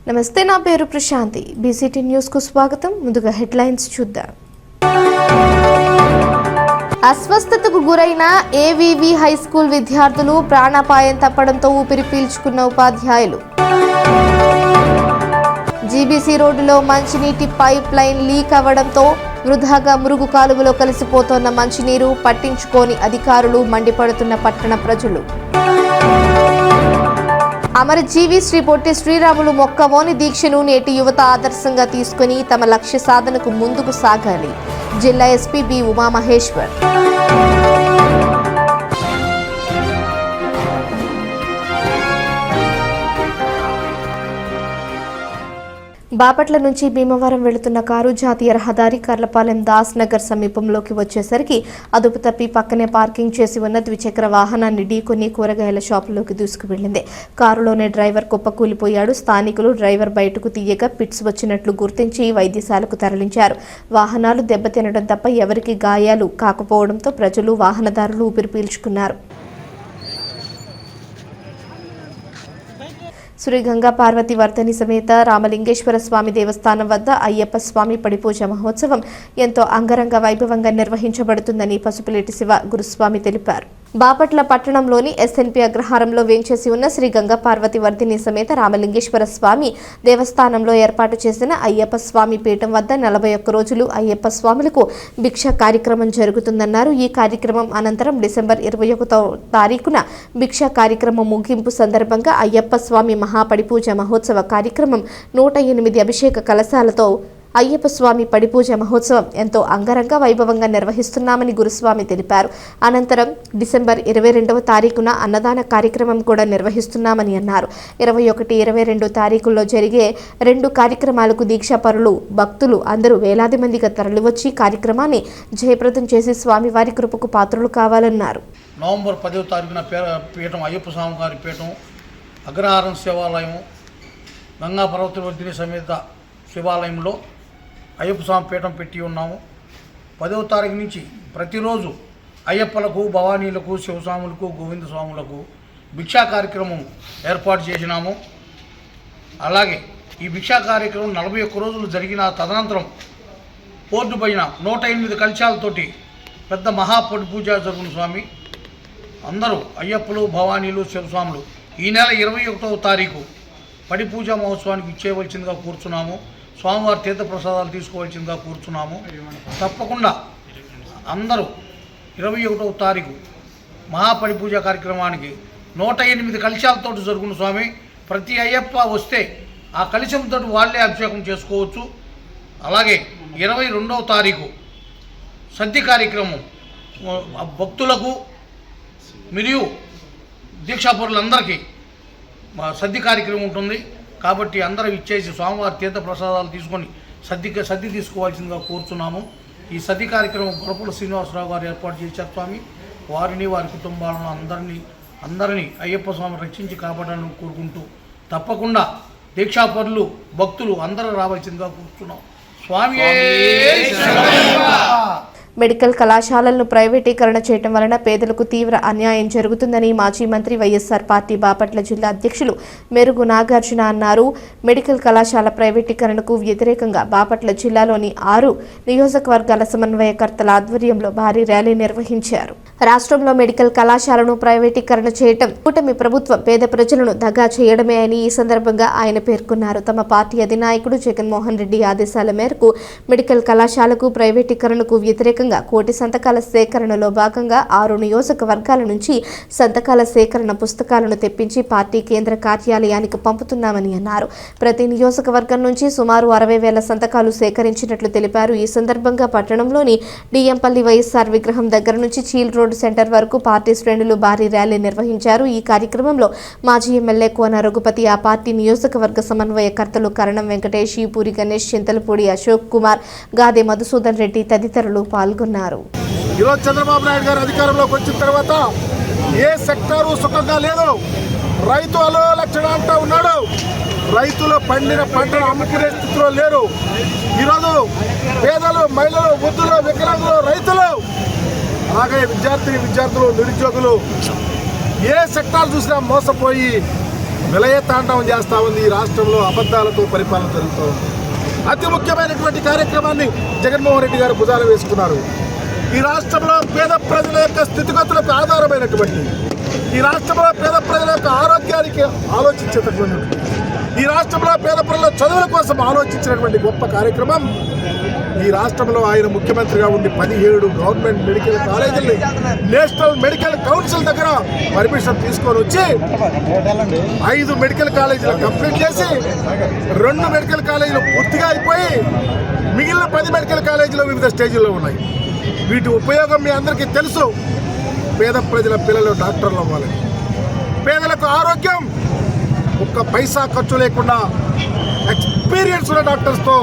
నమస్తే, నా పేరు ప్రశాంతి. బీసీటీ న్యూస్ కు స్వాగతం. ముందుగా హెడ్లైన్స్ చూద్దాం. అస్వస్థతకు గురైన ఏవీవీ హై స్కూల్ విద్యార్థులు ప్రాణాపాయం తప్పడంతో ఊపిరి పీల్చుకున్న ఉపాధ్యాయులు. జీబీసీ రోడ్డులో మంచినీటి పైప్ లైన్ లీక్ అవ్వడంతో వృధాగా మురుగు కాలువలో కలిసిపోతోన్న మంచినీరు పట్టించుకోని అధికారులు, మండిపడుతున్న పట్టణ ప్రజలు. అమరజీవి శ్రీ పొట్టి శ్రీరాములు మొక్కవోని దీక్షను నేటి యువత ఆదర్శంగా తీసుకుని తమ లక్ష్య సాధనకు ముందుకు సాగాలి. జిల్లా ఎస్పీ బి ఉమామహేశ్వర్. బాపట్ల నుంచి భీమవరం వెళుతున్న కారు జాతీయ రహదారి కర్లపాలెం దాస్ నగర్ సమీపంలోకి వచ్చేసరికి అదుపు తప్పి పక్కనే పార్కింగ్ చేసి ఉన్న ద్విచక్ర వాహనాన్ని ఢీకొని కూరగాయల షాపులోకి దూసుకువెళ్లింది. కారులోనే డ్రైవర్ కుప్పకూలిపోయాడు. స్థానికులు డ్రైవర్ బయటకు తీయగా పిట్స్ వచ్చినట్లు గుర్తించి వైద్యశాలకు తరలించారు. వాహనాలు దెబ్బతినడం తప్ప ఎవరికి గాయాలు కాకపోవడంతో ప్రజలు, వాహనదారులు ఊపిరి పీల్చుకున్నారు. శ్రీ గంగా పార్వతి వర్ధని సమేత రామలింగేశ్వర స్వామి దేవస్థానం వద్ద అయ్యప్ప స్వామి పడిపూజ మహోత్సవం ఎంతో అంగరంగ వైభవంగా నిర్వహించబడుతుందని పసుపులేటి శివ గురుస్వామి తెలిపారు. బాపట్ల పట్టణంలోని ఎస్ఎన్పి అగ్రహారంలో వేంచేసి ఉన్న శ్రీ గంగా పార్వతి వర్ధిని సమేత రామలింగేశ్వర స్వామి దేవస్థానంలో ఏర్పాటు చేసిన అయ్యప్ప స్వామి పీఠం వద్ద 41 రోజులు అయ్యప్ప స్వాములకు భిక్ష కార్యక్రమం జరుగుతుందన్నారు. ఈ కార్యక్రమం అనంతరం డిసెంబర్ 21వ తారీఖున భిక్ష కార్యక్రమం ముగింపు సందర్భంగా అయ్యప్ప స్వామి మహాపడిపూజ మహోత్సవ కార్యక్రమం 108 అభిషేక కలశాలతో అయ్యప్ప స్వామి పడిపూజ మహోత్సవం ఎంతో అంగరంగ వైభవంగా నిర్వహిస్తున్నామని గురుస్వామి తెలిపారు. అనంతరం డిసెంబర్ 22వ తారీఖున అన్నదాన కార్యక్రమం కూడా నిర్వహిస్తున్నామని అన్నారు. 21, 22 తారీఖుల్లో జరిగే 2 కార్యక్రమాలకు దీక్షాపరులు, భక్తులు అందరూ వేలాది మందిగా తరలివచ్చి కార్యక్రమాన్ని జయప్రదం చేసి స్వామివారి కృపకు పాత్రలు కావాలన్నారు. నవంబర్ 10వ తారీఖున పీఠం అయ్యప్ప స్వామి గారి పీఠం అగ్రహారం శివాలయం గంగా పర్వతవర్ధిని సమేత శివాలయంలో అయ్యప్ప స్వామి పీఠం పెట్టి ఉన్నాము. 10వ తారీఖు నుంచి ప్రతిరోజు అయ్యప్పలకు, భవానీలకు, శివస్వాములకు, గోవింద స్వాములకు భిక్షా కార్యక్రమం ఏర్పాటు చేసినాము. అలాగే ఈ భిక్షా కార్యక్రమం 41 రోజులు జరిగిన తదనంతరం పోర్టు పైన 108 కలశాలతోటి పెద్ద మహాపడి పూజ జరుగును స్వామి. అందరూ అయ్యప్పలు, భవానీలు, శివస్వాములు ఈ నెల 21వ తారీఖు పడి పూజ మహోత్సవానికి ఇచ్చేయవలసిందిగా కూర్చున్నాము. స్వామివారి తీర్థప్రసాదాలు తీసుకోవాల్సిందిగా కూర్చున్నాము. తప్పకుండా అందరూ 21వ తారీఖు మహాపడి పూజ కార్యక్రమానికి 108 కలశాలతో జరుగును స్వామి. ప్రతి అయ్యప్ప వస్తే ఆ కలశంతో వాళ్ళే అభిషేకం చేసుకోవచ్చు. అలాగే 22వ తారీఖు సద్ది కార్యక్రమం భక్తులకు మరియు దీక్షాపరులందరికీ సద్ది కార్యక్రమం ఉంటుంది. కాబట్టి అందరూ ఇచ్చేసి స్వామివారి తీర్థ ప్రసాదాలు తీసుకొని సద్ది తీసుకోవాల్సిందిగా కోరుచున్నాము. ఈ సద్ది కార్యక్రమం గురపుల శ్రీనివాసరావు గారు ఏర్పాటు చేశారు స్వామి. వారిని, వారి కుటుంబాలను అందరినీ అయ్యప్ప స్వామి రక్షించి కాపాడాలని కోరుకుంటూ తప్పకుండా దీక్షాపరులు, భక్తులు అందరూ రావాల్సిందిగా కోరుచున్నాం. స్వామి మెడికల్ కళాశాలలను ప్రైవేటీకరణ చేయడం వలన పేదలకు తీవ్ర అన్యాయం జరుగుతుందని మాజీ మంత్రి వైఎస్ఆర్ పార్టీ బాపట్ల జిల్లా అధ్యక్షులు మెరుగు నాగార్జున అన్నారు. మెడికల్ కళాశాల ప్రైవేటీకరణకు వ్యతిరేకంగా బాపట్ల జిల్లాలోని 6 నియోజకవర్గాల సమన్వయకర్తల ఆధ్వర్యంలో భారీ ర్యాలీ నిర్వహించారు. రాష్ట్రంలో మెడికల్ కళాశాలను ప్రైవేటీకరణ చేయటం కూటమి ప్రభుత్వం పేద ప్రజలను దగా చేయడమే అని ఈ సందర్భంగా ఆయన పేర్కొన్నారు. తమ పార్టీ అధినాయకుడు జగన్మోహన్ రెడ్డి ఆదేశాల మేరకు మెడికల్ కళాశాలకు ప్రైవేటీకరణకు వ్యతిరేకంగా కోటి సంతకాల సేకరణలో భాగంగా 6 నియోజకవర్గాల నుంచి సంతకాల సేకరణ పుస్తకాలను తెప్పించి పార్టీ కేంద్ర కార్యాలయానికి పంపుతున్నామని అన్నారు. ప్రతి నియోజకవర్గం నుంచి సుమారు 60,000 సంతకాలు సేకరించినట్లు తెలిపారు. ఈ సందర్భంగా పట్టణంలోని డిఎంపల్లి వైఎస్ఆర్ విగ్రహం దగ్గర నుంచి చీల్ రోడ్ సెంటర్ వరకు పార్టీ శ్రేణులు భారీ ర్యాలీ నిర్వహించారు. ఈ కార్యక్రమంలో మాజీ ఎమ్మెల్యే కోన రఘుపతి, ఆ పార్టీ నియోజకవర్గ సమన్వయకర్తలు కరణం వెంకటేష్, పూరి గణేష్, చింతలపూడి అశోక్ కుమార్, గాదే మధుసూదన్ రెడ్డి తదితరులు పాల్గొన్నారు. ఈరోజు చంద్రబాబు నాయుడు గారు అధికారంలోకి వచ్చిన తర్వాత ఏ సెక్టారు సుఖంగా లేదు. రైతు అలోలక్షణ అంటూ ఉన్నాడు. రైతులు పండిన పంటను అమ్ముకునే స్థితిలో లేరు. ఈరోజు పేదలు, మహిళలు, వృద్ధులు, వికలాంగులు, రైతులు, అలాగే విద్యార్థులు, నిరుద్యోగులు ఏ సెక్టార్ చూసినా మోసపోయి విలయతాండవం చేస్తూ ఉంది. ఈ రాష్ట్రంలో అబద్ధాలతో పరిపాలన జరుగుతూ ఉంది. అతి ముఖ్యమైనటువంటి కార్యక్రమాన్ని జగన్మోహన్ రెడ్డి గారు భుజాన వేసుకున్నారు. ఈ రాష్ట్రంలో పేద ప్రజల యొక్క స్థితిగతులకు ఆధారమైనటువంటి, ఈ రాష్ట్రంలో పేద ప్రజల యొక్క ఆరోగ్యానికి ఆలోచించేటటువంటి, ఈ రాష్ట్రంలో పేద ప్రజల చదువుల కోసం ఆలోచించినటువంటి గొప్ప కార్యక్రమం. ఈ రాష్ట్రంలో ఆయన ముఖ్యమంత్రిగా ఉండి 17 గవర్నమెంట్ మెడికల్ కాలేజీలని నేషనల్ మెడికల్ కౌన్సిల్ దగ్గర పర్మిషన్ తీసుకొని వచ్చి 5 మెడికల్ కాలేజీలు కంప్లీట్ చేసి 2 మెడికల్ కాలేజీలు పూర్తిగా అయిపోయి మిగిలిన 10 మెడికల్ కాలేజీలు వివిధ స్టేజీల్లో ఉన్నాయి. వీటి ఉపయోగం మీ అందరికీ తెలుసు. పేద ప్రజల పిల్లలు డాక్టర్లు అవ్వాలి, పేదలకు ఆరోగ్యం, ఒక్క పైసా ఖర్చు లేకుండా ఎక్స్పీరియన్స్ ఉన్న డాక్టర్స్తో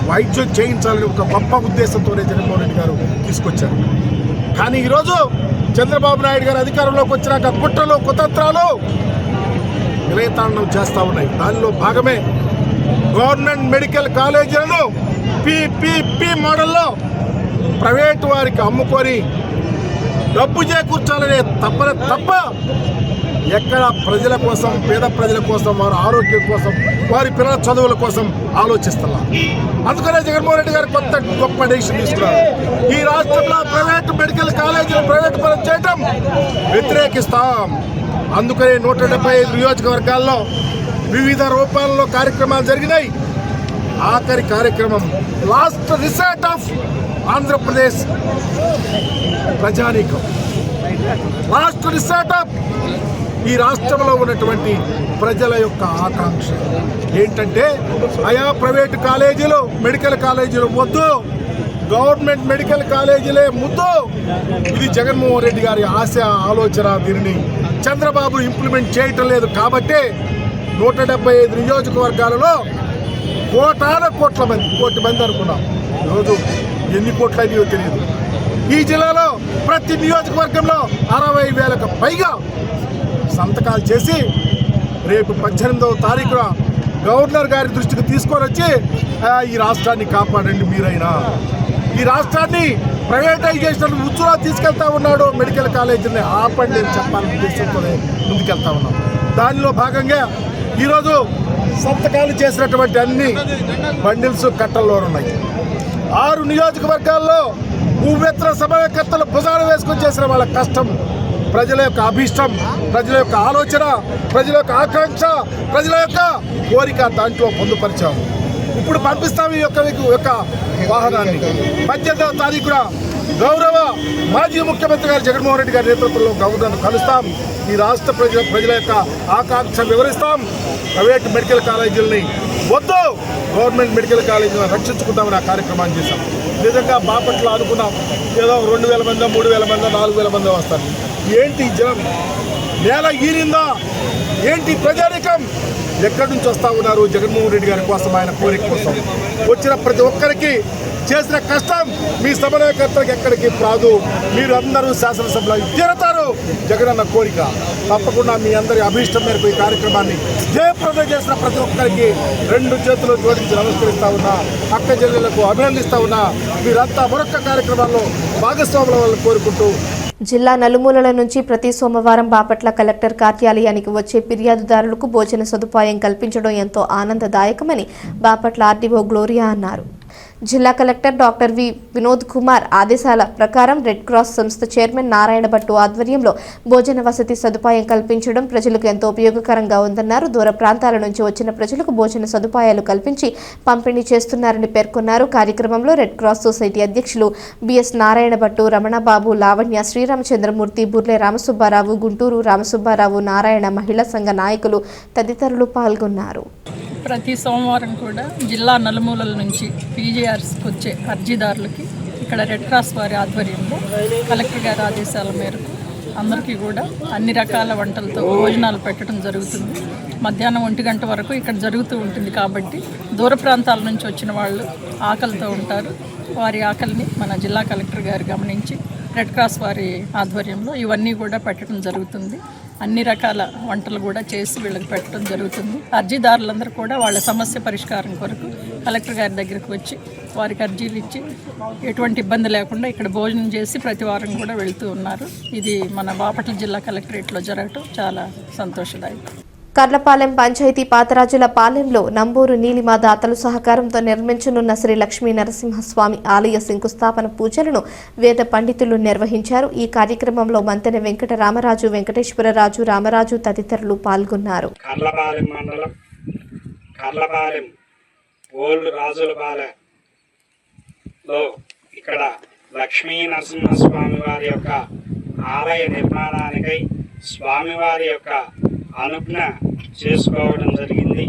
వైద్యం చేయించాలని ఒక గొప్ప ఉద్దేశంతోనే జగన్మోహన్ రెడ్డి గారు తీసుకొచ్చారు. కానీ ఈరోజు చంద్రబాబు నాయుడు గారు అధికారంలోకి వచ్చినాక కుట్రలు కుతంత్రాలు విలయతాండవం చేస్తూ ఉన్నాయి. దానిలో భాగమే గవర్నమెంట్ మెడికల్ కాలేజీలను PPP మోడల్లో ప్రైవేటు వారికి అమ్ముకొని డబ్బు చేకూర్చాలనే తప్ప ఎక్కడ ప్రజల కోసం, పేద ప్రజల కోసం, వారి ఆరోగ్యం కోసం, వారి పిల్లల చదువుల కోసం ఆలోచిస్తున్నారు. అందుకనే జగన్మోహన్ రెడ్డి గారు గొప్ప డెసిషన్ తీసుకున్నారు. ఈ రాష్ట్రంలో ప్రైవేటు మెడికల్ కాలేజీలు ప్రైవేటు పరం చేయటం వ్యతిరేకిస్తాం. అందుకనే 175 నియోజకవర్గాల్లో వివిధ రూపాల్లో కార్యక్రమాలు జరిగినాయి. ఆఖరి కార్యక్రమం లాస్ట్ రిసార్ట్ ఆఫ్ ఆంధ్రప్రదేశ్ ప్రజానీకం, లాస్ట్ రిసార్ట్ ఆఫ్ ఈ రాష్ట్రంలో ఉన్నటువంటి ప్రజల యొక్క ఆకాంక్ష ఏంటంటే ఆయా ప్రైవేటు కాలేజీలు మెడికల్ కాలేజీలు వద్దు, గవర్నమెంట్ మెడికల్ కాలేజీలే ముద్దు. ఇది జగన్మోహన్ రెడ్డి గారి ఆశ, ఆలోచన. దీనిని చంద్రబాబు ఇంప్లిమెంట్ చేయటం లేదు. కాబట్టి 175 నియోజకవర్గాలలో కోటి మంది అనుకున్నాం. ఈరోజు ఎన్ని కోట్లు అయ్యో తెలియదు. ఈ జిల్లాలో ప్రతి నియోజకవర్గంలో 60,000కు పైగా సంతకాలు చేసి రేపు 18వ తారీఖున గవర్నర్ గారి దృష్టికి తీసుకొని వచ్చి ఈ రాష్ట్రాన్ని కాపాడండి, మీరైనా ఈ రాష్ట్రాన్ని ప్రైవేటైజేషన్ ఉచ్చులా తీసుకెళ్తా ఉన్నాడు, మెడికల్ కాలేజీని ఆపండి అని చెప్పాలని ఉద్దేశంతోనే ముందుకెళ్తా ఉన్నాం. దానిలో భాగంగా ఈరోజు సంతకాలు చేసినటువంటి అన్ని బండిల్స్ కట్టల్లో ఉన్నాయి. 6 నియోజకవర్గాల్లో ఉవ్వెత్తున సమన్వయకర్తలు భుజాలు వేసుకొని చేసిన వాళ్ళ కష్టం, ప్రజల యొక్క అభీష్టం, ప్రజల యొక్క ఆలోచన, ప్రజల యొక్క ఆకాంక్ష, ప్రజల యొక్క కోరిక దాంట్లో పొందుపరిచాము. ఇప్పుడు పంపిస్తాము ఈ యొక్క వాహనాన్ని. 18వ తారీఖున గౌరవ మాజీ ముఖ్యమంత్రి గారు జగన్మోహన్ రెడ్డి గారి నేతృత్వంలో గవర్నర్ను కలుస్తాం. ఈ రాష్ట్ర ప్రజల యొక్క ఆకాంక్ష వివరిస్తాం. ప్రైవేట్ మెడికల్ కాలేజీలని వద్దు, గవర్నమెంట్ మెడికల్ కాలేజీలను రక్షించుకుంటామని ఆ కార్యక్రమాన్ని చేశాం. నిజంగా బాపట్ల అనుకున్నాం ఏదో 2,000 మందో 3,000 మందో 4,000 మందో వస్తారు. ఏంటి జనం నేల ఈరిందా? ఏంటి ప్రజానికం ఎక్కడి నుంచి వస్తూ ఉన్నారు? జగన్మోహన్ రెడ్డి గారి కోసం, ఆయన కోరిక కోసం వచ్చిన ప్రతి ఒక్కరికి చేసిన కష్టం మీ సమన్వయకర్తలకు ఎక్కడికి రాదు. మీరు అందరూ శాసనసభలో తీరతారు. జగనన్న కోరిక తప్పకుండా మీ అందరి అభీష్టం మేరకు ఈ కార్యక్రమాన్ని జయప్రదం చేసిన ప్రతి ఒక్కరికి 2 చేతులు జోడించి నమస్కరిస్తా ఉన్నా, అక్క చెల్లెళ్లకు అభినందిస్తా ఉన్నా. మీరంతా మరొక కార్యక్రమాల్లో భాగస్వాముల వాళ్ళని కోరుకుంటూ జిల్లా నలుమూలల నుంచి ప్రతి సోమవారం బాపట్ల కలెక్టర్ కార్యాలయానికి వచ్చే ఫిర్యాదుదారులకు భోజన సదుపాయం కల్పించడం ఎంతో ఆనందదాయకమని బాపట్ల ఆర్డీఓ గ్లోరియా అన్నారు. జిల్లా కలెక్టర్ డాక్టర్ వినోద్ కుమార్ ఆదేశాల ప్రకారం రెడ్ క్రాస్ సంస్థ చైర్మన్ నారాయణ భట్టు ఆధ్వర్యంలో భోజన వసతి సదుపాయం కల్పించడం ప్రజలకు ఎంతో ఉపయోగకరంగా ఉందన్నారు. దూర ప్రాంతాల నుంచి వచ్చిన ప్రజలకు భోజన సదుపాయాలు కల్పించి పంపిణీ చేస్తున్నారని పేర్కొన్నారు. కార్యక్రమంలో రెడ్ క్రాస్ సొసైటీ అధ్యక్షులు బిఎస్ నారాయణ భట్టు, రమణబాబు, లావణ్య, శ్రీరామచంద్రమూర్తి, బుర్లే రామసుబ్బారావు, గుంటూరు రామసుబ్బారావు, నారాయణ మహిళా సంఘ నాయకులు తదితరులు పాల్గొన్నారు. ప్రతి సోమవారం కూడా జిల్లా నలుమూలల నుంచి పీజీఆర్స్కి వచ్చే అర్జీదారులకి ఇక్కడ రెడ్ క్రాస్ వారి ఆధ్వర్యంలో కలెక్టర్ గారి ఆదేశాల మేరకు అందరికీ కూడా అన్ని రకాల వంటలతో భోజనాలు పెట్టడం జరుగుతుంది. మధ్యాహ్నం 1 గంట వరకు ఇక్కడ జరుగుతూ ఉంటుంది. కాబట్టి దూర ప్రాంతాల నుంచి వచ్చిన వాళ్ళు ఆకలితో ఉంటారు. వారి ఆకలిని మన జిల్లా కలెక్టర్ గారు గమనించి రెడ్ క్రాస్ వారి ఆధ్వర్యంలో ఇవన్నీ కూడా పెట్టడం జరుగుతుంది. అన్ని రకాల వంటలు కూడా చేసి వీళ్ళకి పెట్టడం జరుగుతుంది. అర్జీదారులందరూ కూడా వాళ్ళ సమస్య పరిష్కారం కొరకు కలెక్టర్ గారి దగ్గరికి వచ్చి వారికి అర్జీలు ఇచ్చి ఎటువంటి ఇబ్బంది లేకుండా ఇక్కడ భోజనం చేసి ప్రతి వారం కూడా వెళ్తూ ఉన్నారు. ఇది మన బాపట్ల జిల్లా కలెక్టరేట్లో జరగటం చాలా సంతోషదాయకం. కర్లపాలెం పంచాయతీ పాతరాజుల పాలెంలో నంబూరు నీలిమా దాతలు సహకారంతో నిర్మించనున్న శ్రీ లక్ష్మీ నరసింహస్వామి ఆలయ శంకుస్థాపన పూజలను వేద పండితులు నిర్వహించారు. ఈ కార్యక్రమంలో మంతెన వెంకట రామరాజు, వెంకటేశ్వరరాజు, రామరాజు తదితరులు పాల్గొన్నారు. కర్లపాలెం మండలం కర్లపాలెం ఓల్డ్ రాజులపాలెంలో ఇక్కడ లక్ష్మీ నరసింహస్వామి వారి యొక్క ఆలయ నిర్మాణానికై స్వామివారి యొక్క అనుజ్ఞ చేసుకోవడం జరిగింది.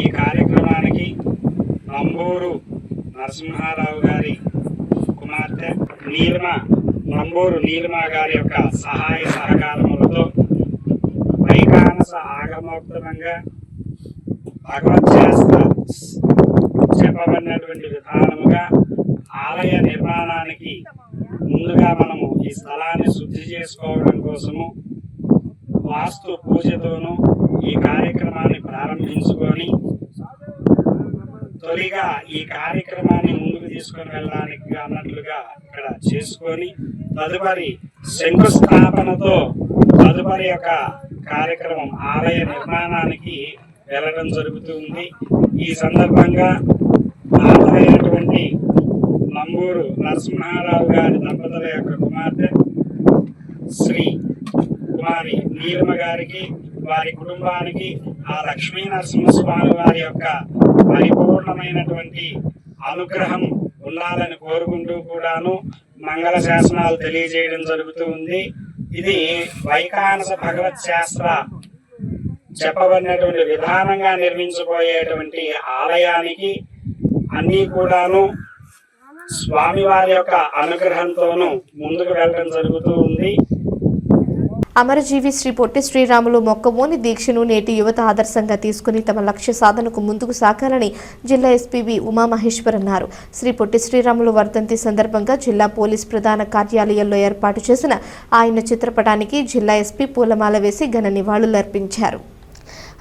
ఈ కార్యక్రమానికి నంబూరు నరసింహారావు గారి కుమార్తె నంబూరు నీలిమ గారి యొక్క సహాయ సహకారములతో వైకానస ఆగమోక్తంగా భగవద్శాస్త్ర చెప్పబడినటువంటి విధానముగా ఆలయ నిర్మాణానికి ముందుగా మనము ఈ స్థలాన్ని శుద్ధి చేసుకోవడం కోసము వాస్తు పూజతోనూ ఈ కార్యక్రమాన్ని ప్రారంభించుకొని తొలిగా ఈ కార్యక్రమాన్ని ముందుకు తీసుకొని వెళ్ళడానికి అన్నట్లుగా ఇక్కడ చేసుకొని తదుపరి శంకుస్థాపనతో తదుపరి యొక్క కార్యక్రమం ఆలయ నిర్మాణానికి వెళ్ళడం జరుగుతుంది. ఈ సందర్భంగా ఆలయటువంటి నంబూరు నరసింహారావు గారి దంపతుల యొక్క కుమార్తె శ్రీ కుమారి నీలిమ గారికి, వారి కుటుంబానికి ఆ లక్ష్మీ నరసింహస్వామి వారి యొక్క పరిపూర్ణమైనటువంటి అనుగ్రహం ఉండాలని కోరుకుంటూ కూడాను మంగళ శాసనాలు తెలియజేయడం జరుగుతూ ఉంది. ఇది వైకానస భగవత్ శాస్త్ర చెప్పబడినటువంటి విధానంగా నిర్మించబోయేటువంటి ఆలయానికి అన్నీ కూడాను స్వామివారి యొక్క అనుగ్రహంతోనూ ముందుకు వెళ్ళడం జరుగుతూ ఉంది. అమరజీవి శ్రీ పొట్టి శ్రీరాములు మొక్కవోని దీక్షను నేటి యువత ఆదర్శంగా తీసుకుని తమ లక్ష్య సాధనకు ముందుకు సాగాలని జిల్లా ఎస్పీ వి ఉమామహేశ్వర్ అన్నారు. శ్రీ పొట్టి శ్రీరాములు వర్ధంతి సందర్భంగా జిల్లా పోలీస్ ప్రధాన కార్యాలయంలో ఏర్పాటు చేసిన ఆయన చిత్రపటానికి జిల్లా ఎస్పీ పూలమాల వేసి ఘన నివాళులర్పించారు.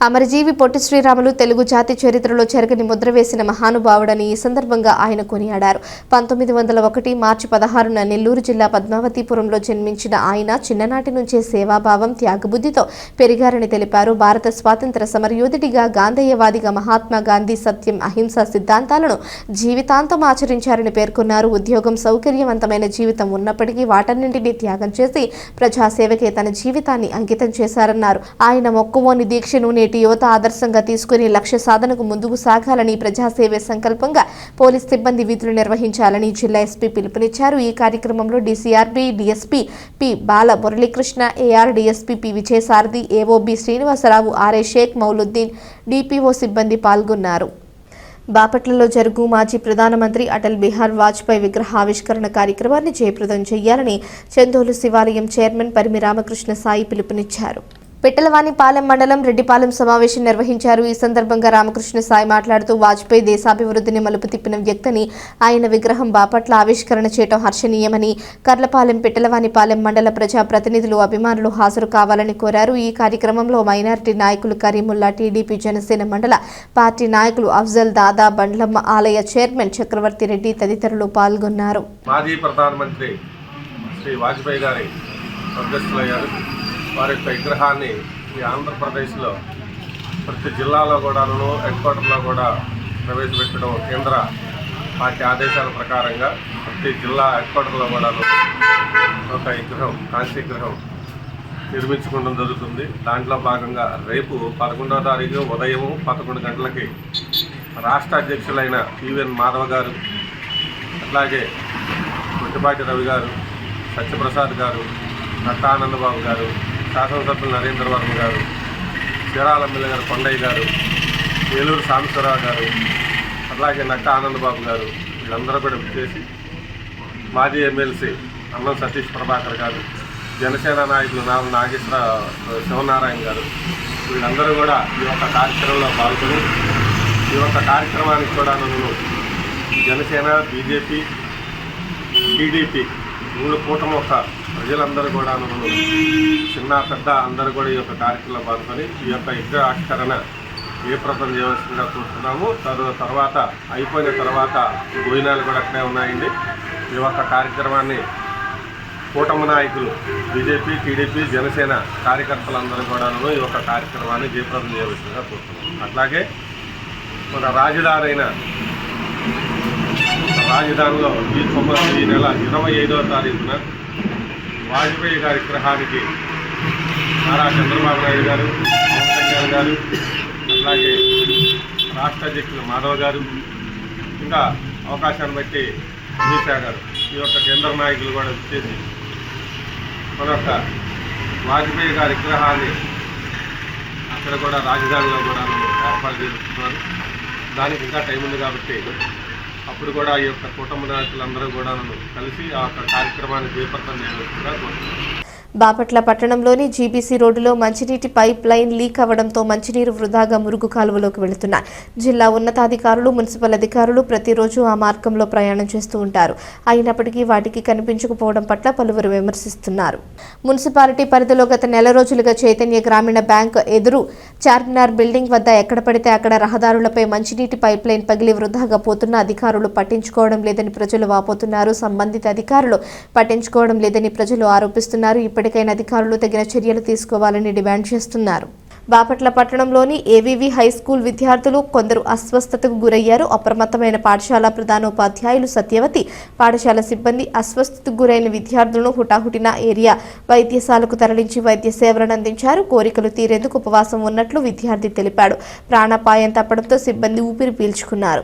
అమరజీవి పొట్టి శ్రీరాములు తెలుగు జాతి చరిత్రలో చెరగని ముద్ర వేసిన మహానుభావుడని ఈ సందర్భంగా ఆయన కొనియాడారు. 1901 మార్చి 16న నెల్లూరు జిల్లా పద్మావతిపురంలో జన్మించిన ఆయన చిన్ననాటి నుంచే సేవాభావం, త్యాగబుద్ధితో పెరిగారని తెలిపారు. భారత స్వాతంత్ర సమరయోధుడిగా, గాంధేయవాదిగా మహాత్మా గాంధీ సత్యం, అహింస సిద్ధాంతాలను జీవితాంతం ఆచరించారని పేర్కొన్నారు. ఉద్యోగం, సౌకర్యవంతమైన జీవితం ఉన్నప్పటికీ వాటన్నింటినీ త్యాగం చేసి ప్రజాసేవకే తన జీవితాన్ని అంకితం చేశారన్నారు. ఆయన మొక్కువోని దీక్షను యువత ఆదర్శంగా తీసుకుని లక్ష్య సాధనకు ముందుకు సాగాలని, ప్రజాసేవే సంకల్పంగా పోలీస్ సిబ్బంది విధులు నిర్వహించాలని జిల్లా ఎస్పీ పిలుపునిచ్చారు. ఈ కార్యక్రమంలో DCRB DSP P Bala Muralikrishna, AR DSP P Vijayasarathi, AOB Srinivasarao, RA Shaik Mouluddin, DPO సిబ్బంది పాల్గొన్నారు. బాపట్లలో జరుగు మాజీ ప్రధానమంత్రి అటల్ బిహారీ వాజ్పేయి విగ్రహావిష్కరణ కార్యక్రమాన్ని జయప్రదం చేయాలని చందోలు శివాలయం చైర్మన్ పరిమి రామకృష్ణ సాయి పిలుపునిచ్చారు. పిట్టలవానిపాలెం మండలం రెడ్డిపాలెం సమావేశం నిర్వహించారు. ఈ సందర్భంగా రామకృష్ణ సాయి మాట్లాడుతూ వాజ్పేయి దేశాభివృద్ధిని మలుపు తిప్పిన వ్యక్తిని, ఆయన విగ్రహం బాపట్ల ఆవిష్కరణ చేయడం హర్షణీయమని కర్లపాలెం, పిట్టలవానిపాలెం మండల ప్రజా ప్రతినిధులు, అభిమానులు హాజరు కావాలని కోరారు. ఈ కార్యక్రమంలో మైనారిటీ నాయకులు కరీముల్లా, టీడీపీ జనసేన మండల పార్టీ నాయకులు అఫ్జల్ దాదా, బండ్లమ్మ ఆలయ చైర్మన్ చక్రవర్తి రెడ్డి తదితరులు పాల్గొన్నారు. మాజీ ప్రధానమంత్రి శ్రీ వాజ్పేయి గారి స్వర్గస్థులయ్యారు. వారి యొక్క విగ్రహాన్ని ఈ ఆంధ్రప్రదేశ్లో ప్రతి జిల్లాలో కూడాను, హెడ్ క్వార్టర్లో కూడా ప్రవేశపెట్టడం కేంద్ర పార్టీ ఆదేశాల ప్రకారంగా ప్రతి జిల్లా హెడ్ క్వార్టర్లో కూడాను ఒక విగ్రహం, కాంస్య విగ్రహం నిర్మించుకోవడం జరుగుతుంది. దాంట్లో భాగంగా రేపు 11వ తారీఖు ఉదయం 11 గంటలకి రాష్ట్ర అధ్యక్షులైన పివిఎన్ మాధవ్ గారు, అట్లాగే గుట్టిపాటి రవి గారు, సత్యప్రసాద్ గారు, నక్కా ఆనందబాబు గారు, శాసనసభ్యులు నరేంద్ర వర్మ గారు, చీరాల ఎమ్మెల్యే గారు కొండయ్య గారు, ఏలూరు సాంబశివరావు గారు, అట్లాగే నక్కా ఆనందబాబు గారు, వీళ్ళందరూ కూడా చేసి మాజీ ఎమ్మెల్సీ అన్నం సతీష్ ప్రభాకర్ గారు, జనసేన నాయకులు నాగేశ్వర శివనారాయణ గారు, వీళ్ళందరూ కూడా ఈ యొక్క కార్యక్రమంలో పాల్గొని ఈ యొక్క కార్యక్రమానికి కూడా నన్ను జనసేన, బీజేపీ, టీడీపీ 3 కూటమి యొక్క ప్రజలందరూ కూడా చిన్న పెద్ద అందరూ కూడా ఈ యొక్క కార్యక్రమంలో పాల్గొని ఈ యొక్క విగ్రహావిష్కరణ జయప్రదం చేయవలసిందిగా చూస్తున్నాము. తర్వాత అయిపోయిన తర్వాత భోజనాలు కూడా అక్కడే ఉన్నాయండి. ఈ యొక్క కార్యక్రమాన్ని కూటమి నాయకులు బీజేపీ, టీడీపీ, జనసేన కార్యకర్తలందరూ కూడాను ఈ యొక్క కార్యక్రమాన్ని జయప్రదం చేయవలసిందిగా కోరుతున్నాం. అట్లాగే మన రాజధానిలో ఈ నెల 25వ తారీఖున వాజ్పేయి గారి విగ్రహానికి నారా చంద్రబాబు నాయుడు గారు, పవన్ కళ్యాణ్ గారు, అట్లాగే రాష్ట్ర అధ్యక్షులు మాధవ్ గారు, ఇంకా అవకాశాన్ని బట్టి అమిత్ షా గారు, ఈ యొక్క కేంద్ర నాయకులు కూడా వచ్చేసి మన యొక్క వాజ్పేయి గారి విగ్రహాన్ని అక్కడ కూడా రాజధానిలో కూడా ఏర్పాటు చేస్తున్నారు. దానికి ఇంకా టైం ఉంది కాబట్టి అప్పుడు కూడా ఈ యొక్క కుటుంబ నాయకులందరూ కూడా కలిసి ఆ యొక్క కార్యక్రమాన్ని జయప్రదం చేయవలసిందిగా కోరుతున్నారు. బాపట్ల పట్టణంలోని జీబీసీ రోడ్డులో మంచినీటి పైప్ లైన్ లీక్ అవ్వడంతో మంచినీరు వృధాగా మురుగు కాలువలోకి వెళుతున్నాయి. జిల్లా ఉన్నతాధికారులు, మున్సిపల్ అధికారులు ప్రతిరోజు ఆ మార్గంలో ప్రయాణం చేస్తూ ఉంటారు. అయినప్పటికీ వాటికి కనిపించకపోవడం పట్ల పలువురు విమర్శిస్తున్నారు. మున్సిపాలిటీ పరిధిలో గత నెల రోజులుగా చైతన్య గ్రామీణ బ్యాంక్ ఎదురు చార్మినార్ బిల్డింగ్ వద్ద ఎక్కడ పడితే అక్కడ రహదారులపై మంచినీటి పైప్ లైన్ పగిలి వృధాగా పోతున్న అధికారులు పట్టించుకోవడం లేదని ప్రజలు వాపోతున్నారు. సంబంధిత అధికారులు పట్టించుకోవడం లేదని ప్రజలు ఆరోపిస్తున్నారు. ఇప్పటికైనా అధికారులు తగిన చర్యలు తీసుకోవాలని డిమాండ్ చేస్తున్నారు. బాపట్ల పట్టణంలోని ఏవీవీ హై స్కూల్ విద్యార్థులు కొందరు అస్వస్థతకు గురయ్యారు. అప్రమత్తమైన పాఠశాల ప్రధానోపాధ్యాయులు సత్యవతి, పాఠశాల సిబ్బంది అస్వస్థతకు గురైన విద్యార్థులను హుటాహుటిన ఏరియా వైద్యశాలకు తరలించి వైద్య సేవలను అందించారు. కోరికలు తీరేందుకు ఉపవాసం ఉన్నట్లు విద్యార్థి తెలిపాడు. ప్రాణాపాయం తప్పడంతో సిబ్బంది ఊపిరి పీల్చుకున్నారు.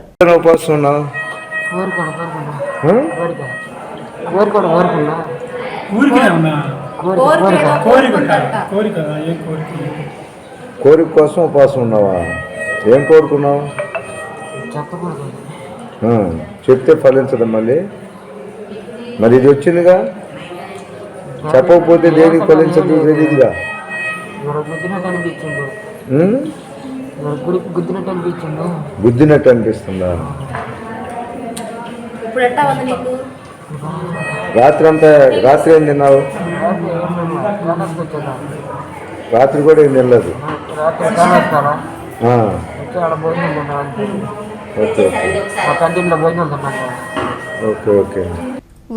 కోరిక కోసం ఉపవాసం ఉన్నావా? ఏం కోరుకున్నావు? చెప్తే ఫలించదు. మరి ఇది వచ్చిందిగా, చెప్పకపోతే దేనికి ఫలించదు తెలియదుగా. గుద్దినట్టు అనిపిస్తుందా? రాత్రి ఏం తిన్నావు? రాత్రి కూడా ఏం తినలేదు. Okay okay.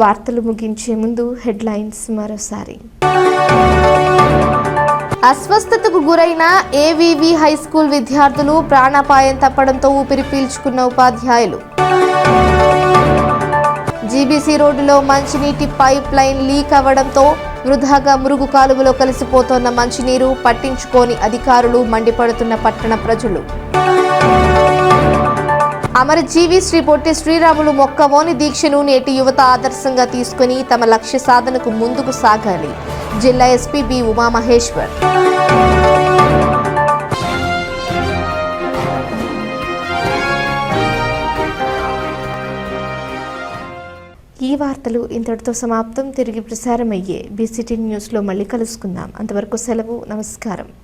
వార్తలు ముగించే ముందు హెడ్లైన్స్ మరోసారి. అస్వస్థతకు గురైన ఏవీవీ హై స్కూల్ విద్యార్థులు, ప్రాణాపాయం తప్పడంతో ఊపిరి పీల్చుకున్న ఉపాధ్యాయులు. జీబీసీ రోడ్డులో మంచినీటి పైప్ లైన్ లీక్ అవ్వడంతో వృధాగా మురుగు కాలువలో కలిసిపోతోన్న మంచినీరు, పట్టించుకోని అధికారులు, మండిపడుతున్న పట్టణ ప్రజలు. అమరజీవి శ్రీ పొట్టి శ్రీరాములు మొక్కవోని దీక్షను నేటి యువత ఆదర్శంగా తీసుకుని తమ లక్ష్య సాధనకు ముందుకు సాగాలి. జిల్లా ఎస్పీ బి ఉమామహేశ్వర్. ఈ వార్తలు ఇంతటితో సమాప్తం. తిరిగి ప్రసారమయ్యే బీసీటీ న్యూస్లో మళ్ళీ కలుసుకుందాం. అంతవరకు సెలవు. నమస్కారం.